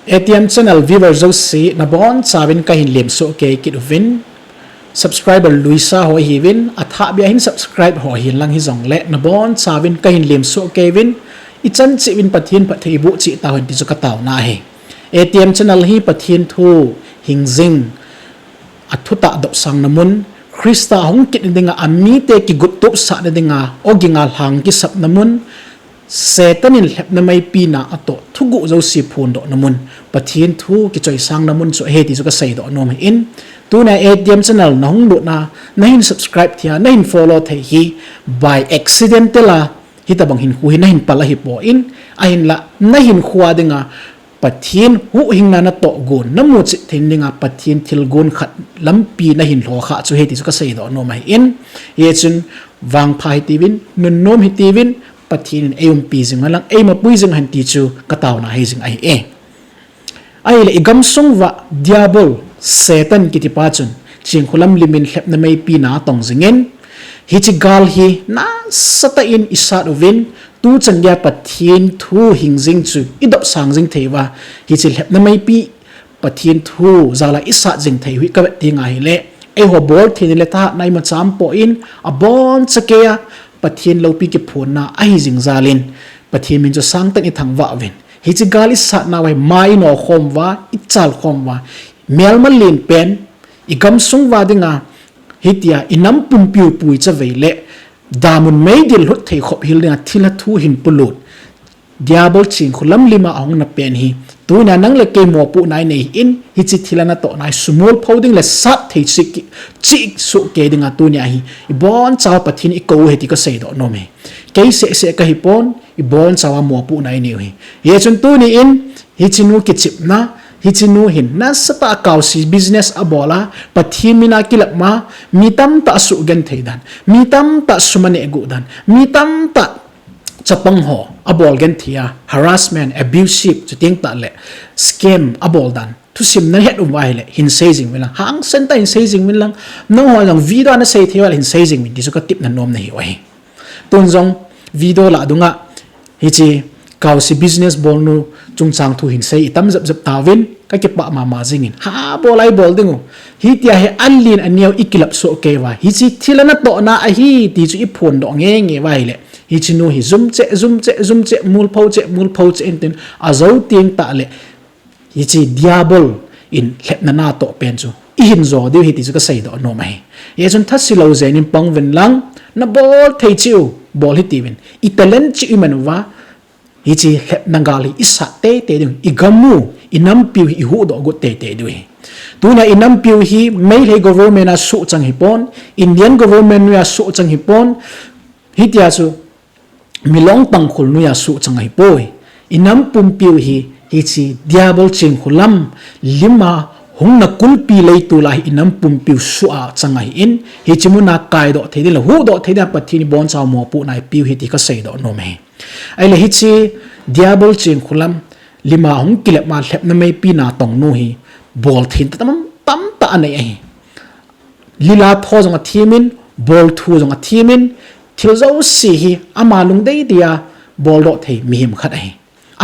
ATM channel viewer zo si na bon chawin ka hin lem so ke kiduvin subscriber Luisa ho hiwin atha bia hin subscribe ho hin lang hi zong le na bon chawin ka hin lem so kevin ichan chi win pathin pathei bu chi ta hin ti chu ka taw na he ATM channel hi pathin thu hingjing athuta do sang namun Krista hong kit dinga amite ki gutup sa na dinga ogingal hang ki sap namun Setanin hep na may pina ato tugu zo si pundo namun pathin thu ki choi sang namun so he ti so ka say do no mai in tu na ATM channel na hong do na hin subscribe thia na hin follow thei hi by accidental la hi tabang hin hu hin pala hi po in ahin la na hin khuwa dinga pathin hu hing na to gon namu chi thin dinga pathin thil gon khat lampi na hin lo kha chu he ti so ka say do no mai in ye chun wang phai tivin nun nom hi tivin pathin ayum pizing malang ay mapuizing hanti chu kataw na hizing ay ay le igam sungwa diabol satan kiti pachun ching khulam limin hlep na may pina tong zingen hi chi gal hi na sata in isa uvin tu changya pathin thu hingjing chu idop sangjing theiwa hi chi hlep na may pi pathin thu zala isa jing thei hui ka tinga hi le ay ho bol thin le ta nai ma cham po in abon chakeya pathin lo pi ki phun na ai jing zalin pathin min jo sang tak i thang wa wen hi chi gali sa na wai mai no khom wa i chal khom wa mel mal lin pen i gam sung wa dinga hitia inam pum piu pui cha veile damun mai dil hut thei khop hil na thila thu hin pulut diabol ching khulam lima ong na pen hi tu na nang le ke mo pu nai nei in hi chi thila na to nai sumol phoding le sat thei chi su ke dinga tu nya hi i bon chaw pathin i ko he ti ko sei do no me ke se ka hi pon i bon chawa mo pu nai nei hi ye chun tu ni in hi chinu ki chip na hi chinu hin na sapa kaose business abola pathin mina kilap ma mitam ta su gen theidan mitam ta sumane gu dan mitam ta chapang ho abol gen thia harassment abusive chuting ta le scam abol dan thu sim na het umai le hin seizing milang hang senta hin seizing milang no ho lang video na sei thewal hin seizing min disu ka tip na nom na hi oi tun jong video la dunga hi chi kaose business bol nu chung chang thu hin sei itam zap zap tawin ka ke pa ma jingin ha bolai bol dingu hi tia he anlin aniaw ikilap so kewa hi chi thilana to na a hi ti chu i phon do nge wai le hi chinu hi zum che mul phau che enten azo ting ta le hi chi diabol in hlep na to pen chu i hin zo de hi ti chu ka sei do no mai ye chun thasilo zen in pang ven lang na bol thei chiu bol hi ti ven i talent chi i manwa hi chi hlep nangali isa te ding i gamu inam piu hi hu do go te dui tu na inam piu hi mai le government a su chang hi pon Indian government ya su chang hi pon hi tia chu milong tang khul nu ya su changai poi inam pum piu hi chi diabol ching khulam lima hung na kulpi lei tu lai inam pum piu su a changai in hi chimuna kai do thei la hu do thei da pathini bon chaw mo pu nai piu hi ti ka sei do no me ai le hi chi diabol ching khulam lima hung kile ma hlep na mai pi na tong nu hi bol thin tam ta anei ai lila tho jong a thimin bol thu jong a thimin thil zo si hi ama lung dei dia bol do thei mi him khat ai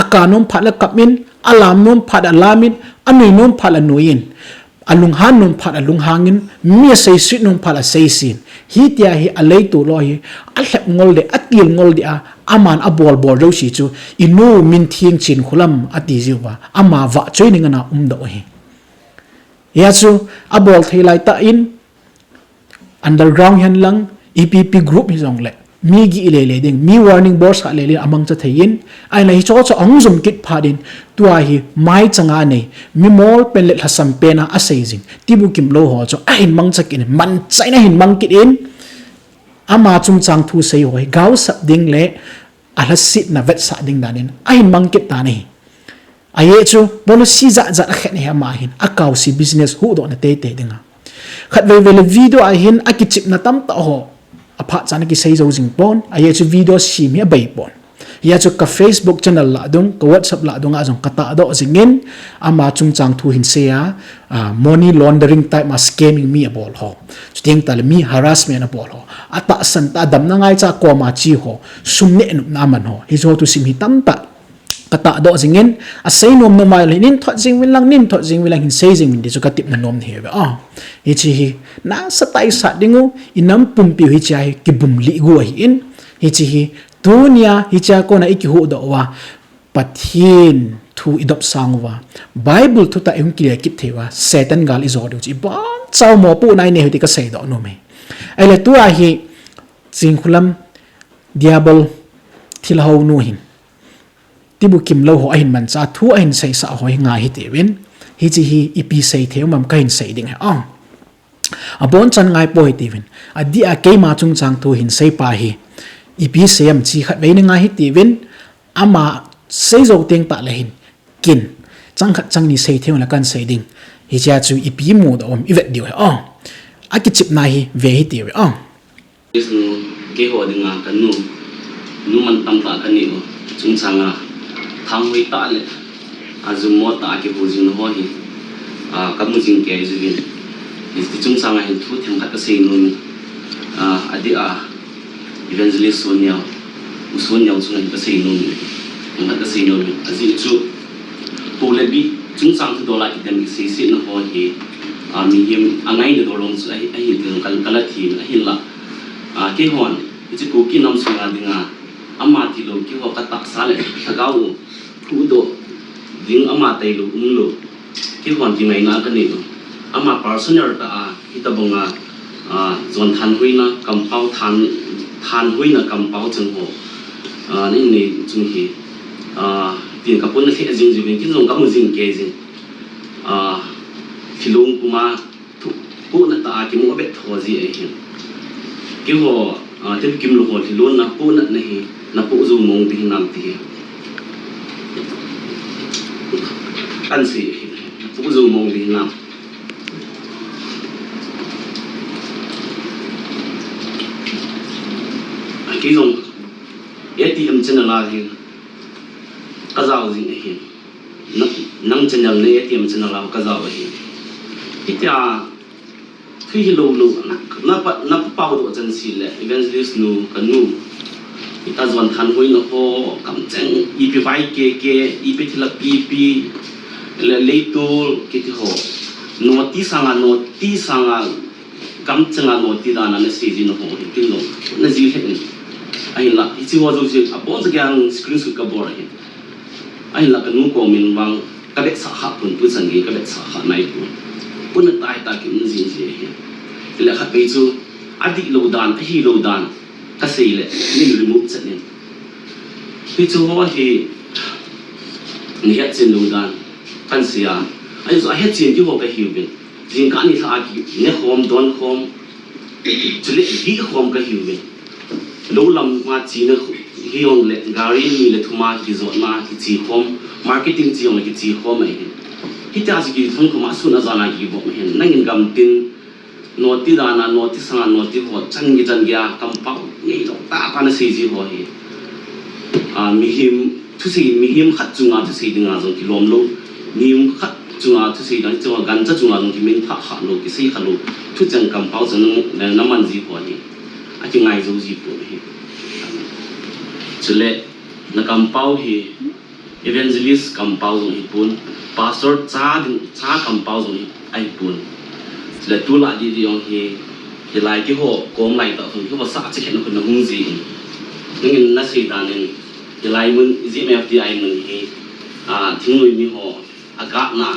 akanom phala kapmin alam nom phat alamin anui nom phala nuin alung han nom phat alung hangin mi sei sit nom phala sei sin hi tia hi alei tu lo hi a hlep ngol de atil ngol de a aman a bol ro si chu inu min thieng chin khulam ati jiwa ama wa choi ninga na do hi ya chu a bol thei lai ta in underground hen lang EPP group hi jong le mi gi le ding mi warning board sa le amang cha thein ai la hi cho ong zum kit phadin tua hi mai changa nei mi mol pen le hasam pena a seizing tibukimlou ho cho a hin mang chakin man chaina hin mang kit in ama chung chang thu sei hoi gau sap ding le a la sit na vet sa ding danin a hin mang kit ta nei aye chu policy za khet ne ma hin a kaose business hu do na te dinga khat ve le video a hin a ki chip na tam ta ho apha chana ki sei zo jing pon aye chu video si mi bai pon ya chu ka Facebook channel la dung ka WhatsApp la dung a jong kata do jingin ama chung chang thu hin se a money laundering type ma scamming mi a bol ho chuting tal mi harassment a bol ho ata san ta dam na ngai cha ko ma chi ho sumne na man ho hi zo tu sim hi tam ta kata do jingin a sei nom no mai nin thot jing win lang nin thot jing win lang hin sei jing min di chu katip na nom the ba hi chi hi na sa tai sa dingu inam pum pi hi chai ki bum li gu hi in hi chi hi tunia hi cha ko na iki hu do wa pathin thu idop sangwa bible thu ta em clear kit thewa satan gal izor do chi ba chaw mo pu nai ne hi ka sei do no me ai le tu a hi jing khulam diabol thil ho nu hin tibukimlou ho ahin man cha thu ahin sei sa hoi nga hi te win hi chi hi ipi sei theu mam ka hin sei ding ha a bon chan ngai po hi te win a di a ke ma chung chang thu hin sei pa hi ipi sem chi khat ve na nga hi te win ama sei zo teng ta le hin kin chang khat chang ni sei theu la kan sei ding hi cha chu ipi mu da om ivet diu ha a ki chip na hi ve hi te we isnu ke ho dinga kan nu man tam ta kan ni chung chang a thang hui ta le azumo ta ke bujin ho hi kamu jing ke izin is ti chung sang hin thu them khat ka sei nun adi evangelist sonia chung ka sei nun khat ka sei nun azi chu pole bi chung sang thu dola ki dem sei sei no ho hi mi him angai de dolong chu ai hi kala thi hi la ke hon chi ko ki nam sunga dinga amma ti lo ki ho ka tak sa le thagau thu do ding ama tai lo lo ki hon ti mai na ka ni ama personal ta hitabonga zon than huina kampau than huina kampau chung ho ni chung hi tin ka pon the jing jing ki zong ka mu jing ke jing filung kuma thu pu na ta ki mu be tho ji ai hin ki ho tibukimlou ho filun na pu na hi na pu zu mong bi nam ti kan si pu zu mong bi nam cái dòng ATM chân là gì cái dạo gì này năng chân là lấy ATM chân là cái dạo gì cái khi lâu lâu nó bao độ chân xì lệ evangelist nu cái nu cái ta dọn thành hơi nó ho cầm chân IP vai ke IP thì là PP lấy tool cái thứ ho noti sang cầm chân là noti đàn nó xì gì nó ho cái nó nó gì hết ai là chỉ hoa rồi chứ bốn cái ang screenshot cái board ấy ai là cái nút của mình vang cái đẹp xã hội pun pun sang cái đẹp xã hội này pun nó tai ta cái gì thì là khác bây giờ adi lâu đàn hi lâu đàn cái gì lệ nên remove chân nên bây giờ hoa thì ni hết chân lâu đàn kan gì ai giờ hết chân thì hoa cái hiểu biết riêng cái này thà cái ne home don home chỉ là đi home cái hiểu biết lâu lắm mà chỉ nó hiong lệ gari ni lệ thuma cái zot mà cái chỉ home marketing chỉ là cái chỉ home này khi ta chỉ cái thằng kuma suna zana cái bộ này năng in cầm tin noti dana noti sang noti ho chân cái cầm bao này nó ta nó xây gì ho hi mi him khát chung thu xây đừng rồi cái lom lâu mi khát chung thu xây đừng chung gan cha chung rồi cái mình thắc khát lâu cái xây khát lâu thu chân cầm bao chân nó man gì ho hi chỉ ngay dấu gì bộ hi cho nên nó cầm bao hi evangelist cầm bao rồi hi pun pastor cha cầm bao rồi ai pun cho nên tu lại đi ông hi lại cái hộ com lại tạo thành cái vật xã chỉ hiện nó không gì nhưng nó xây ra nên lại mình gì mà FDI mình hi thiếu người mi họ agak na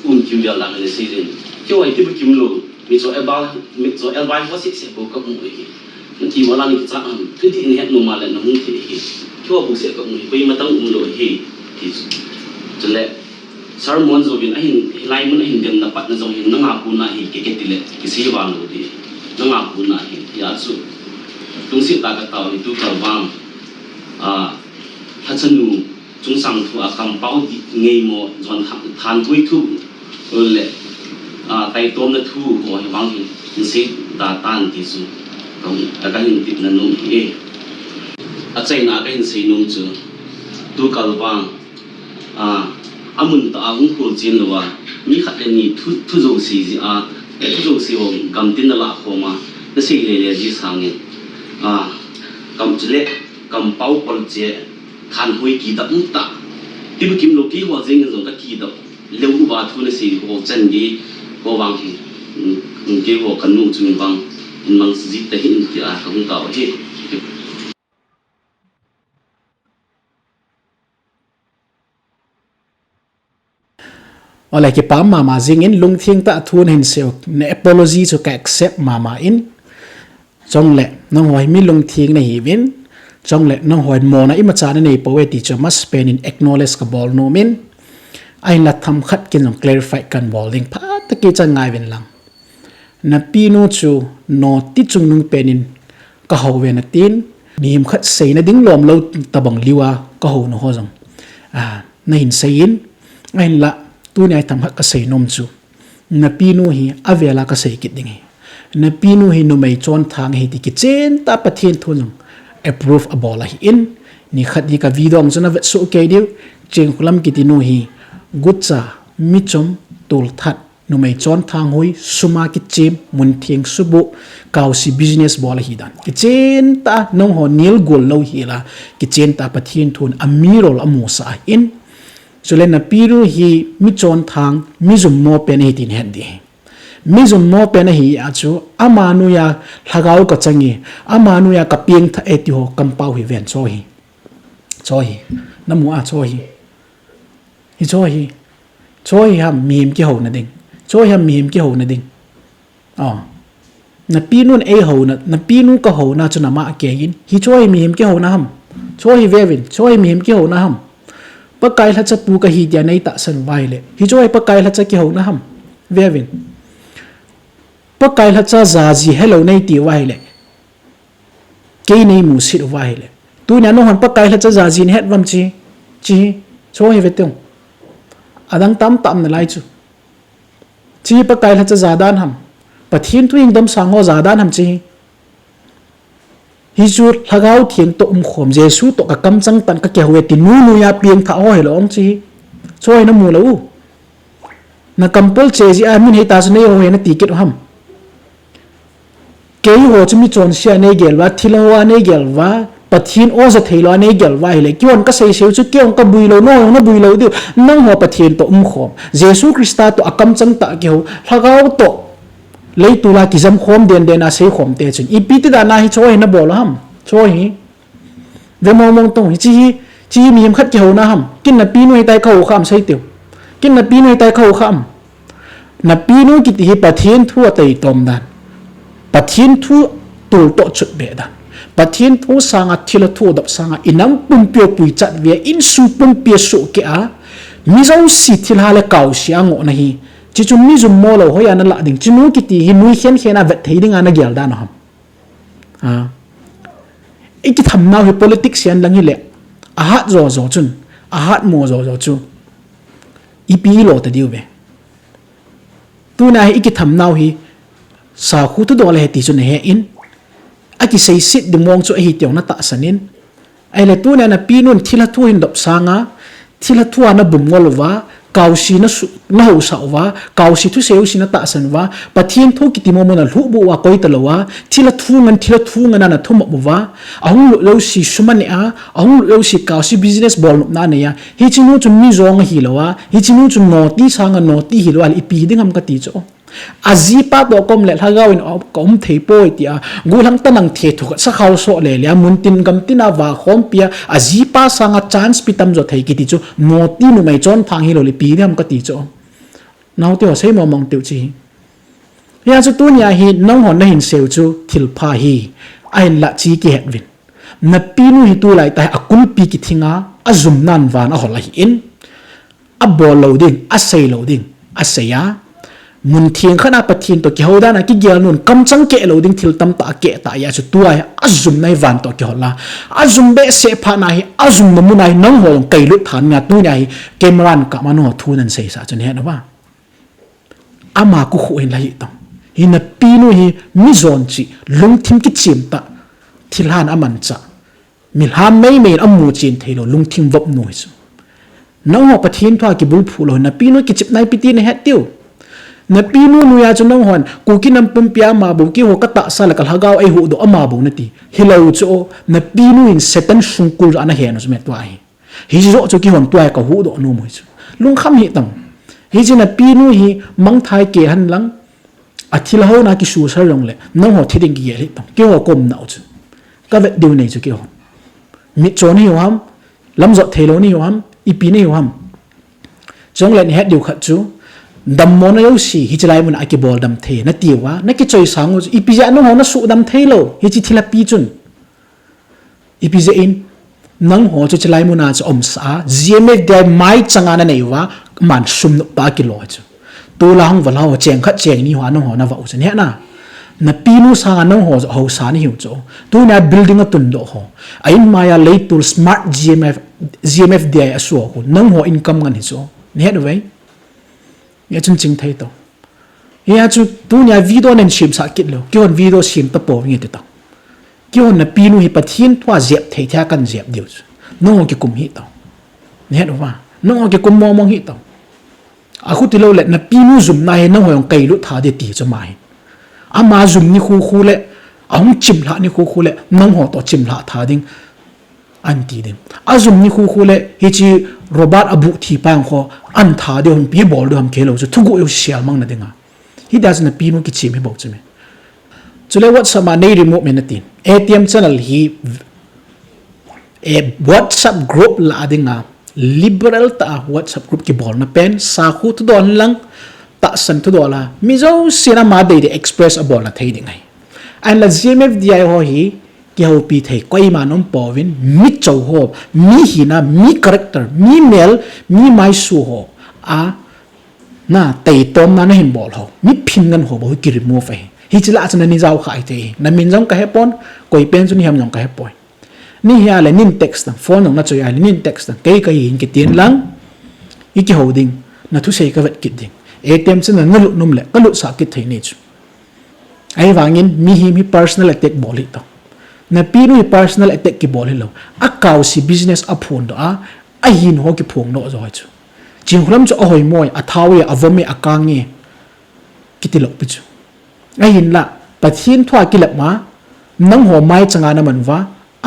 kim dia là mình xây dựng cái vậy thì tibukimlou mi cho elbai ho sẽ có các mũi chỉ mà làm cái chắc thứ thì hết nôm mà lại nó không thể hi cái bộ sẽ có mũi bây mà tăng lỗi hi thì cho nên sermon rồi bên anh lại mình anh đem nạp nó rồi nó ngap pun hi cái tile cái gì vào rồi đi nó ngap pun hi thì asu tung sĩ ta cái tàu thì tu tàu vang hát chân nu chúng sang thu cầm bao ngày mò dọn than vui thu lệ tay tôm nó thu hồi vang thì sĩ ta tan thì su còn cái hình tịt là nung hi chạy na cái hình sĩ nung chứ tu cầu vang amun ta ang khul chin lo mi khat le ni thu zo si ji thu zo si ho kam tin la kho ma na si le ji sang ni kam chile kam pau pol che than hui ki da ta tibukimlou ki ho jing zong ka ki do leu ba thu na si ho chen gi ho wang hi ke ho kan nu chung wang in mang si ta hin ki a ka hung ka he Oleh ki pam mama jing in lung thing ta thun hin seo ne apology cho ka accept mama in trong le nong hoi mi lung thing na hi win trong le nong hoi mo na ima cha na nei poe ti cho mas pen in acknowledge ka bol no min ai la tham khat kin jong clarify kan bol ding pha ta ki cha ngai wen lang na pi nu chu no ti chung nung pen in ka ho we na tin nim khat sei na ding lom lo ta bang liwa ka ho no ho jong na hin sei in ai la tu ne tham khat ka sei nom chu na pi nu hi avela ka sei kit ding hi na pi nu hi no mai chon thang hi ti ki chen ta pathin thun approve a bola hi in ni khat di ka video ang chana vet so ke diu cheng khulam ki ti nu hi gutcha mi chom tul that no mai chon thang hoi suma ki chim mun thieng subu kaose business bola hi dan ki chen ta nong ho nil gol lo hi la ki chen ta pathin thun amirol amu sa in chulen na piru hi mi chon thang mi zum mo pen hi tin hen di mi zum mo pen hi a chu amanu ya lagau ka changi amanu ya ka pieng tha eti ho kampau hi ven cho hi namu a cho hi ham mim ki ho na ding cho ham mim ki ho na ding na pinun e ho na pinu ka ho na chu na ma ke in hi cho hi mim ki ho na ham cho hi vevin cho hi mim ki ho na ham pakai la cha pu ka hi dia nei ta san vai le hi cho hi pakai la cha ki ho na ham vevin pakai la cha za ji hello nei ti vai le ke nei mu sit vai le tu nya no han pakai la cha za ji het vam chi cho hi vetong adang tam na lai chu chi pakai la cha za dan ham pathin tu ing dam sango za dan ham chi hi chu lagau thieng to khom jesu to ka kam chang tan ka ke howe ti nu ya pieng tha ho helong chi cho hi na mu lo na kampol che ji a min he ta su nei ho he na ti kit ham ke ho chumi chon sia nei gel wa thilawa nei gel wa pathin o za theilo nei gel wa hele kion ka sei seu chu kion ka builo no na builo du nang ho pathin to khom jesu krista to akam chang ta ke ho lagau to lấy tu la kizam khom den a sei khom te chun ipi ti da na hi choi na bol ham choi ve mong tong chi mi hem khat ke ho na ham kin na pi noi tai khau kham sei tiu kin na pi noi tai khau kham na pi nu ki ti pathin thu tai tom dan pathin thu tul to chut be dan pathin thu sanga thila thu dap sanga inam pum pyo pui chat ve in su pum pye su ke a mi zau si thil ha le kau sia ngo na hi chỉ chúng mi dùng mô lâu hoya na lạ đỉnh chỉ nuôi kiti hi nuôi khen na vật thấy đinh ana gel đan ham ít cái thầm nào hi politics yan lang hi lệ hát rồi chun hát mô rồi chu ipi lo ta diu be tu na hi ít cái thầm nào hi sa khu tu do le ti chun he in a ki sei sit de mong chu hi tiong na ta sanin ai le tu na pinun thila thu hin dop sanga thila thu ana bum ngolwa kaose na ho sa wa kaose thu seu sina ta san wa pathin thu ki timo mona lu bu wa koi talowa thila thu ngan na thum bu wa ahung lo si sumani a ahung lo si kaose business bol na ne ya hi chinu chu mi zong hi lowa hi chinu chu no ti sanga no ti hi lo al ipi ding am ka ti cho azipa to kom le lagaw in kom thei po tia gulang tanang the thu sa khaw so le lia muntin gam tina wa khom pia azipa sanga chance pitam jo thei ki ti chu no ti nu mai chon phang hi lo le pi dam ka ti cho naw te sei mo mong teu chi ya chu tu nya hi nong hon na hin seu chu thil pha hi ain la chi ki het win na pi nu hi tu lai ta akul pi ki thinga azum nan van a hol hi in a bol loading a sei loading a seya mun thieng khana pathin to ki hoda na ki gel nun kam chang ke loading thil tam ta ke ta ya chu tuai azum nai van to ki hola azum be se pha na hi azum mu nai nang hol kai lu than nga tu nya hi cameran ka mano thu nan sei sa chun he na ba ama ku khu en lai tong hi na pi nu hi mi zon chi lung thim ki chim ta thil han aman cha mil ham mai mai amu chin thailo lung thim vop nu hi chu nang ho pathin thwa ki bul phu lo na pi nu ki chip nai piti ne het tiu na pinu nuya chu nong hon ku ki nam pum pia ma bu ki ho ka ta sa la kal hagaw ai hu do ama bu na ti hilau chu na pinu in setan sungkul ana he no me to ai hi zo cho ki hon tuai ka hu do nu moi chu lung kham hi tang hi jina pi nu hi mang thai ke han lang athil ho na ki su sar rong le nang ho thiding ki ye tang ki ho kom nau chu ka vet diu nei chu ki ho mi chon hi ham lam zo thelo ni ham ipi ni ham jong le ni het diu khat chu dam mon yo si hi chlai mun aki bol dam the na tiwa na ki choi sang ipi ja no ho na su dam thelo hi chi thila pi chun ipi je in nang ho chu chlai mun a chu om sa gme de mai changa na nei wa man sum no pa ki lo chu tu la hong wala ho cheng khat cheng ni ho na ho na wa chen he na pi nu sa na ho sa ni hu chu tu na building a tun do ho ain maya leitul smart gmf de aso ko nang ho income ngan hi chu ne he wei ya chun ching thai to ya chu tu nya video nen sim sa kit lo kyon video sim ta po ngi te ta kyon na pi nu hi pathin thwa zep thei thia kan zep diu no ki kum hi to ne do wa no ki kum mo mo hi to a khu ti lo le na pi nu zum na he na ho yong kai lu tha de ti cho mai ama zum ni khu le ahung chim la ni khu le nang ho to chim la tha ding an ti din azum ni khu le hi chi robot abu thi pang kho an tha de hon pi bol do ham khelo chu thugu yo sial mang na dinga hi das na pi nu ki chim hi bo chme chule whatsapp ma nei remote me na tin atm channel hi e whatsapp group la dinga liberal ta whatsapp group ki bol na pen sa khu tu don lang ta san tu do la mi zo sina ma de express a bol na thei ding ai an la gmf di ho hi ki ho pi thei koi ma nom povin mi chou ho mi hi na mi character mi mel mi mai su ho a na tei tom na hin bol ho mi phin ngan ho bo ki remove ai hi chila chana ni jaw khai te na min jong ka he pon koi pen chu ni ham jong ka he poi ni hi ale nin text na phone nong na choi ale nin text na kai hin ki tin lang i ki holding na thu sei ka vet ki ding atm chana ngalu num le kalu sa ki thei ni chu ai wangin mi hi mi personal attack boli to na piru personal attack ki bol lo a kaose business a phone do a hin ho ki phong no zo chu jinghulam chu ahoi moi a thawi a vome a kangi kitilo pichu a hin la pathin thwa ki lap ma nang ho mai changa na manwa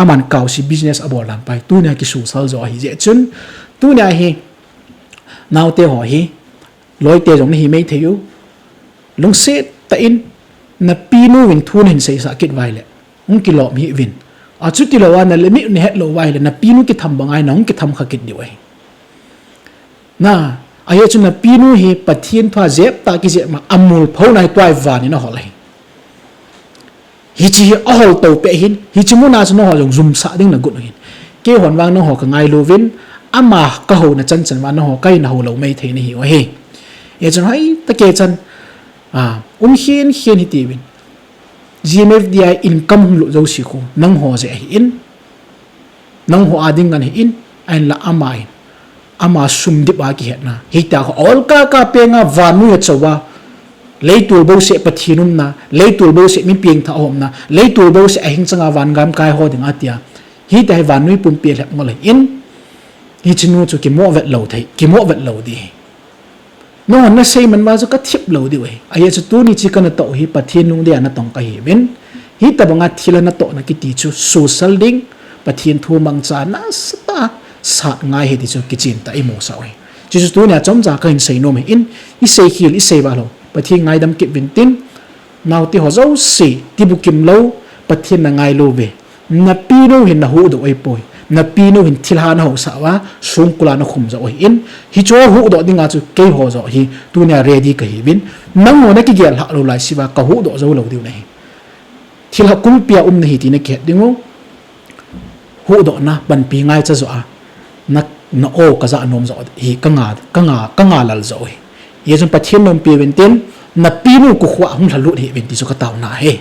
aman kaose business a bol lam pai tu na ki su sal zo hi je chun tu na hi naute ho hi loi te jong hi mei theyu lung se ta in na pinu win thun hin sei sa kit vai le ung ki lo mi win a chu ti lo wa na le mi ne het lo wai le na pinu ki tham bangai nong ki tham kha kit di wai na a ye chu na pinu hi pathin thwa zep ta ki je ma amul phau nai twai wa ni na ho lai hi chi a hol to pe hin hi chi mu na chu no ho jong zum sa ding na gut hin ke hon wang no ho ka ngai lo win ama ka ho na chan chan wa no ho kai na ho lo mai the ni hi wa he ye chu hai ta ke chan hian hi ti win gmfdi income lu zo si ko nang ho je in nang ho ading gan in an la ama sum di ba ki hetna hi ta ko all ka pe nga vanu ya chawa leitur bo se pathinum na leitur bo se mi pieng tha om na leitur bo se ahing changa van gam kai ho ding atia hi ta vanui pum pe lek mo le in hi chinu chu ki mo vet lo thai ki mo vet lo di no na sei man ma zo ka thip lo di we ai chu tu ni chi kana to hi pathin nung de na tong ka hi ben hi ta banga thila na to na ki ti chu social ding pathin thu mang cha na sta sat ngai hi ti chu ki chin ta i mo sa we chi chu tu nya chom ja ka hin sei no me in i sei khil i sei ba lo pathin ngai dam ki bin tin naw ti ho zo si tibukimlou pathin na ngai lo ve na pi no hin na hu do ai poi na pino hin thilha na ho sawa sungkula na khum zo in hi cho hu do dinga chu ke ho zo hi tu nya ready ka hi bin nang mo na ki gel ha lo lai siwa ka hu do zo lo diu nei thilha kum pia na hi ti na ke dingo hu do na ban pi ngai cha zo na o ka za nom zo hi ka nga lal zo hi ye jun pathian nom pi ben tin na pinu ku khwa hum la lu hi ben ti so ka taw na he